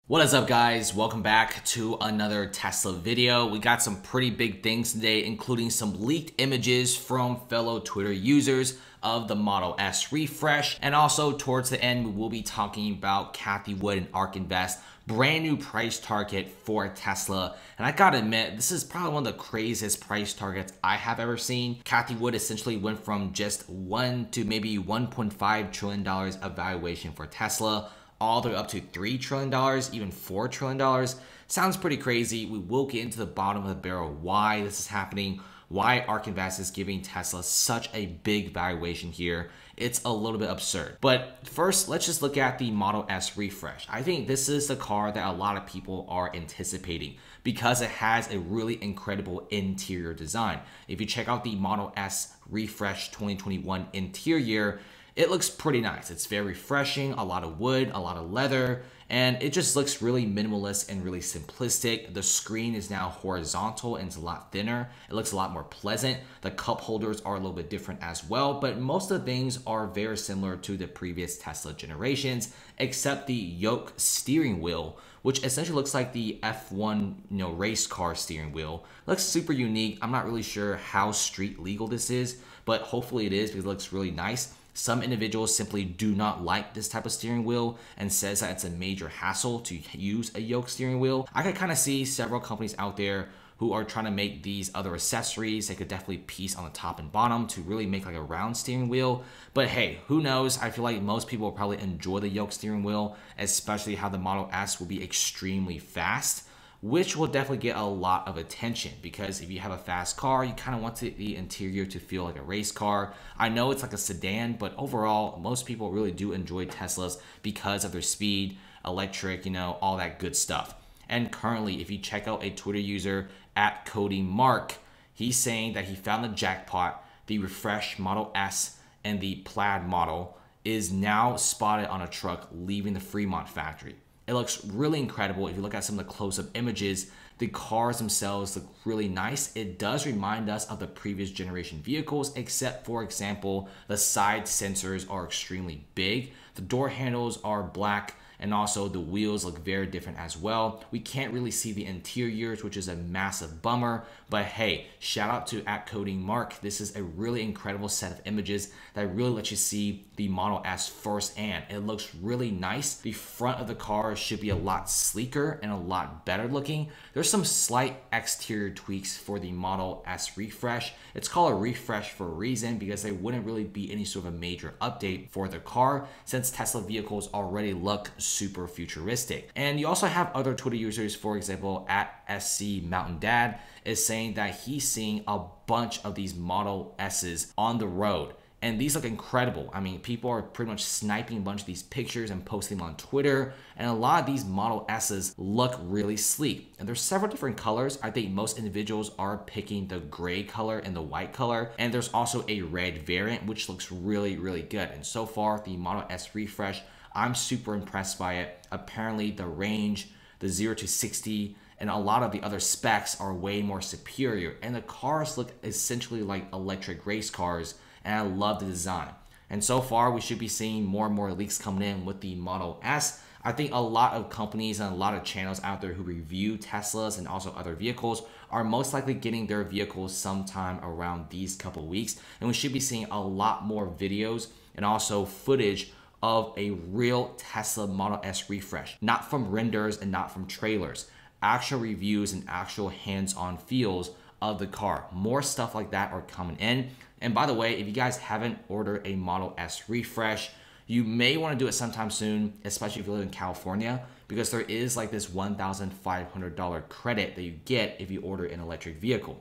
What is up, guys? Welcome back to another Tesla video. We got some pretty big things today, including some leaked images from fellow Twitter users of the Model S refresh. And also towards the end, we will be talking about Cathie Wood and ARK Invest brand new price target for Tesla. And I gotta admit, this is probably one of the craziest price targets I have ever seen. Cathie Wood essentially went from just $1 to maybe $1.5 trillion of valuation for Tesla, all the way up to $3 trillion, even $4 trillion. Sounds pretty crazy. We will get into the bottom of the barrel why this is happening, why ARK Invest is giving Tesla such a big valuation here. It's a little bit absurd. But first, let's just look at the Model S refresh. I think this is the car that a lot of people are anticipating because it has a really incredible interior design. If you check out the Model S refresh 2021 interior, it looks pretty nice. It's very refreshing, a lot of wood, a lot of leather, and it just looks really minimalist and really simplistic. The screen is now horizontal and it's a lot thinner. It looks a lot more pleasant. The cup holders are a little bit different as well, but most of the things are very similar to the previous Tesla generations, except the yoke steering wheel, which essentially looks like the F1 race car steering wheel. Looks super unique. I'm not really sure how street legal this is, but hopefully it is because it looks really nice. Some individuals simply do not like this type of steering wheel and says that it's a major hassle to use a yoke steering wheel. I could kind of see several companies out there who are trying to make these other accessories. They could definitely piece on the top and bottom to really make like a round steering wheel. But hey, who knows? I feel like most people will probably enjoy the yoke steering wheel, especially how the Model S will be extremely fast, which will definitely get a lot of attention because if you have a fast car, you kind of want the interior to feel like a race car. I know it's like a sedan, but overall, most people really do enjoy Teslas because of their speed, electric, all that good stuff. And currently, if you check out a Twitter user at @CodingMark, he's saying that he found the jackpot. The refreshed Model S and the plaid model is now spotted on a truck leaving the Fremont factory. It looks really incredible. If you look at some of the close-up images, the cars themselves look really nice. It does remind us of the previous generation vehicles, except for example, the side sensors are extremely big. The door handles are black, and also the wheels look very different as well. We can't really see the interiors, which is a massive bummer, but hey, shout out to @CodingMark. This is a really incredible set of images that really lets you see the Model S firsthand. It looks really nice. The front of the car should be a lot sleeker and a lot better looking. There's some slight exterior tweaks for the Model S refresh. It's called a refresh for a reason because there wouldn't really be any sort of a major update for the car since Tesla vehicles already look super futuristic. And you also have other Twitter users, for example, @SC Mountain Dad is saying that he's seeing a bunch of these Model S's on the road. And these look incredible. I mean, people are pretty much sniping a bunch of these pictures and posting them on Twitter. And a lot of these Model S's look really sleek. And there's several different colors. I think most individuals are picking the gray color and the white color. And there's also a red variant, which looks really, really good. And so far, the Model S refresh, I'm super impressed by it. Apparently, the range, the 0 to 60, and a lot of the other specs are way more superior. And the cars look essentially like electric race cars, and I love the design. And so far, we should be seeing more and more leaks coming in with the Model S. I think a lot of companies and a lot of channels out there who review Teslas and also other vehicles are most likely getting their vehicles sometime around these couple weeks. And we should be seeing a lot more videos and also footage of a real Tesla Model S refresh, not from renders and not from trailers, actual reviews and actual hands-on feels of the car. More stuff like that are coming in. And by the way, if you guys haven't ordered a Model S refresh, you may want to do it sometime soon, especially if you live in California, because there is like this $1,500 credit that you get if you order an electric vehicle.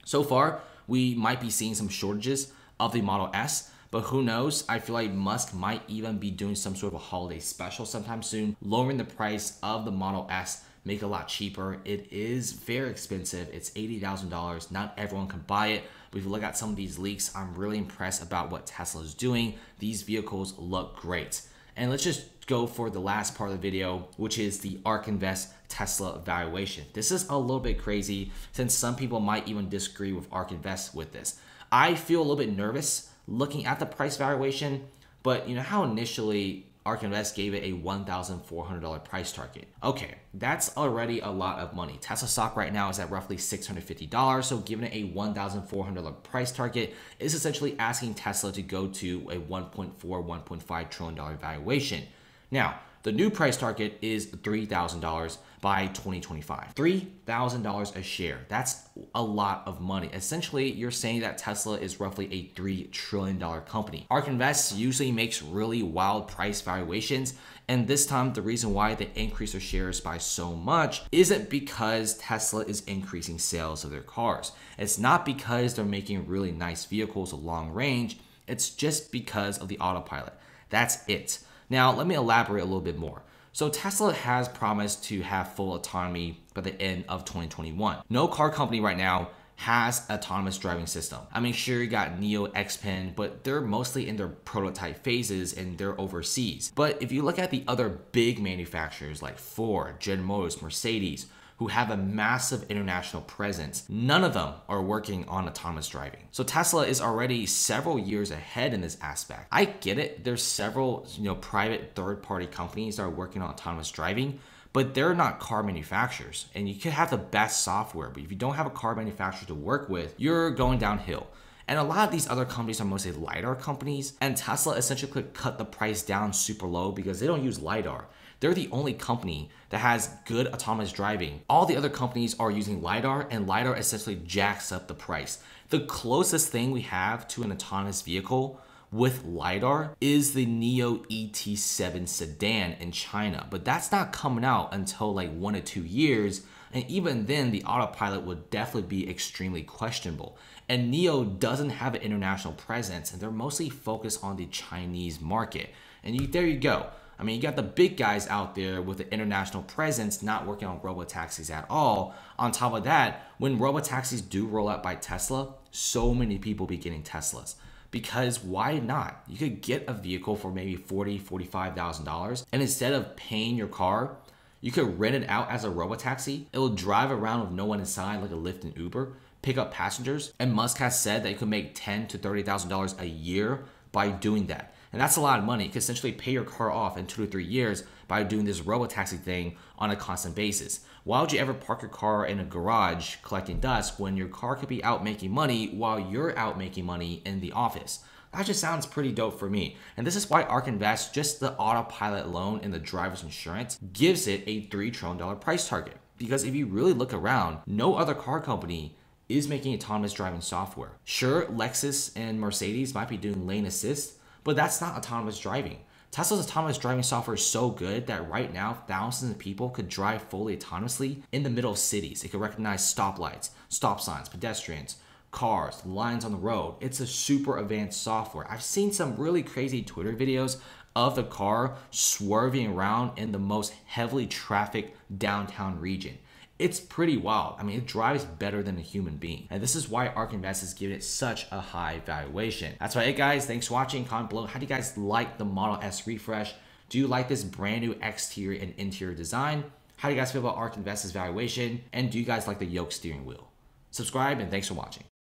So far, we might be seeing some shortages of the Model S, but who knows? I feel like Musk might even be doing some sort of a holiday special sometime soon, lowering the price of the Model S, make it a lot cheaper. It is very expensive. It's $80,000. Not everyone can buy it. But if you look at some of these leaks, I'm really impressed about what Tesla is doing. These vehicles look great. And let's just go for the last part of the video, which is the ARK Invest Tesla valuation. This is a little bit crazy since some people might even disagree with ARK Invest with this. I feel a little bit nervous looking at the price valuation, but you know how initially ARK Invest gave it a $1,400 price target. Okay, that's already a lot of money. Tesla stock right now is at roughly $650, so giving it a $1,400 price target is essentially asking Tesla to go to a $1.4, $1.5 trillion valuation. Now, the new price target is $3,000 by 2025. $3,000 a share. That's a lot of money. Essentially, you're saying that Tesla is roughly a $3 trillion company. ARK Invest usually makes really wild price valuations, and this time the reason why they increase their shares by so much isn't because Tesla is increasing sales of their cars. It's not because they're making really nice vehicles long range. It's just because of the autopilot. That's it. Now, let me elaborate a little bit more. So Tesla has promised to have full autonomy by the end of 2021. No car company right now has autonomous driving system. I mean, sure, you got NIO, XPeng, but they're mostly in their prototype phases and they're overseas. But if you look at the other big manufacturers like Ford, General Motors, Mercedes, who have a massive international presence, none of them are working on autonomous driving. So Tesla is already several years ahead in this aspect. I get it. There's several, private third-party companies that are working on autonomous driving, but they're not car manufacturers. And you could have the best software, but if you don't have a car manufacturer to work with, you're going downhill. And a lot of these other companies are mostly LiDAR companies, and Tesla essentially could cut the price down super low because they don't use LiDAR. They're the only company that has good autonomous driving. All the other companies are using LiDAR, and LiDAR essentially jacks up the price. The closest thing we have to an autonomous vehicle with LiDAR is the NIO ET7 sedan in China, but that's not coming out until like 1 to 2 years. And even then, the autopilot would definitely be extremely questionable. And NIO doesn't have an international presence, and they're mostly focused on the Chinese market. And there you go. I mean, you got the big guys out there with an international presence not working on robotaxis at all. On top of that, when robotaxis do roll out by Tesla, so many people be getting Teslas. Because why not? You could get a vehicle for maybe $40,000, $45,000, and instead of paying your car, you could rent it out as a robotaxi. It will drive around with no one inside like a Lyft and Uber, pick up passengers, and Musk has said that you could make $10,000 to $30,000 a year by doing that. And that's a lot of money. You can essentially pay your car off in 2 to 3 years by doing this robotaxi thing on a constant basis. Why would you ever park your car in a garage collecting dust when your car could be out making money while you're out making money in the office? That just sounds pretty dope for me. And this is why ARK Invest, just the autopilot loan and the driver's insurance, gives it a $3 trillion price target. Because if you really look around, no other car company is making autonomous driving software. Sure, Lexus and Mercedes might be doing lane assist, but that's not autonomous driving. Tesla's autonomous driving software is so good that right now, thousands of people could drive fully autonomously in the middle of cities. It could recognize stoplights, stop signs, pedestrians, cars, lines on the road. It's a super advanced software. I've seen some really crazy Twitter videos of the car swerving around in the most heavily trafficked downtown region. It's pretty wild. I mean, it drives better than a human being. And this is why ARK Invest is giving it such a high valuation. That's about it, guys. Thanks for watching. Comment below. How do you guys like the Model S refresh? Do you like this brand new exterior and interior design? How do you guys feel about ARK Invest's valuation? And do you guys like the yoke steering wheel? Subscribe, and thanks for watching.